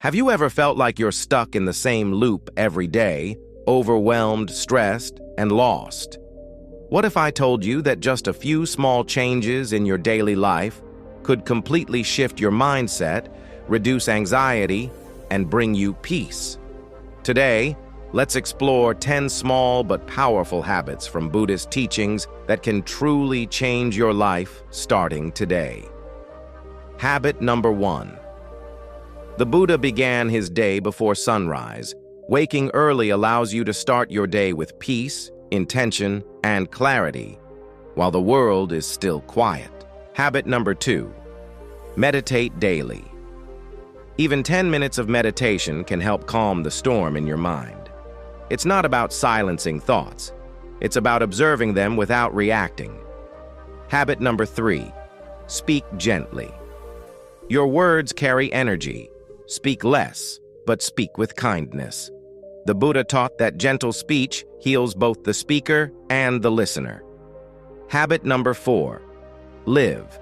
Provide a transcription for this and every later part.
Have you ever felt like you're stuck in the same loop every day, overwhelmed, stressed, and lost? What if I told you that just a few small changes in your daily life could completely shift your mindset, reduce anxiety, and bring you peace? Today, let's explore 10 small but powerful habits from Buddhist teachings that can truly change your life starting today. Habit number 1. The Buddha began his day before sunrise. Waking early allows you to start your day with peace, intention, and clarity, while the world is still quiet. Habit number 2. Meditate daily. Even 10 minutes of meditation can help calm the storm in your mind. It's not about silencing thoughts. It's about observing them without reacting. Habit number 3. Speak gently. Your words carry energy. Speak less, but speak with kindness. The Buddha taught that gentle speech heals both the speaker and the listener. Habit number 4. Live.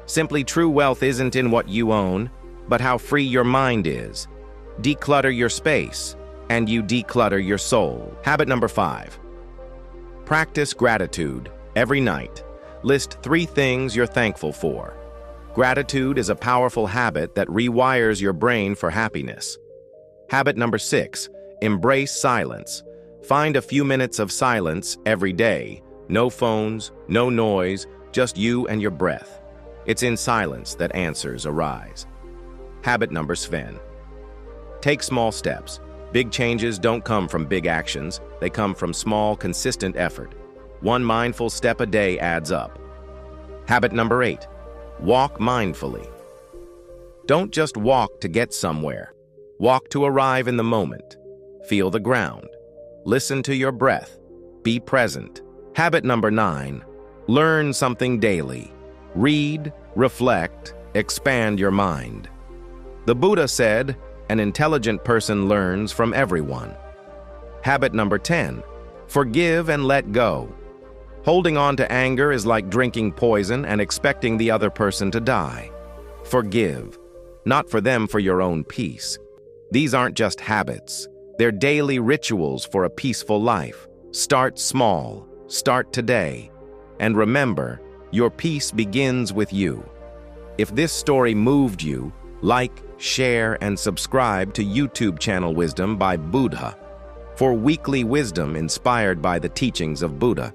Simply true wealth isn't in what you own, but how free your mind is. Declutter your space, and you declutter your soul. Habit number 5. Practice gratitude every night. List 3 things you're thankful for. Gratitude is a powerful habit that rewires your brain for happiness. Habit number 6. Embrace silence. Find a few minutes of silence every day. No phones, no noise, just you and your breath. It's in silence that answers arise. Habit number 7. Take small steps. Big changes don't come from big actions. They come from small, consistent effort. One mindful step a day adds up. Habit number 8. Walk mindfully. Don't just walk to get somewhere. Walk to arrive in the moment. Feel the ground. Listen to your breath. Be present. Habit number 9. Learn something daily. Read, reflect, expand your mind. The Buddha said, an intelligent person learns from everyone. Habit number 10. Forgive and let go. Holding on to anger is like drinking poison and expecting the other person to die. Forgive, not for them, for your own peace. These aren't just habits. They're daily rituals for a peaceful life. Start small, start today, and remember, your peace begins with you. If this story moved you, like, share, and subscribe to YouTube channel Wisdom by Buddha for weekly wisdom inspired by the teachings of Buddha.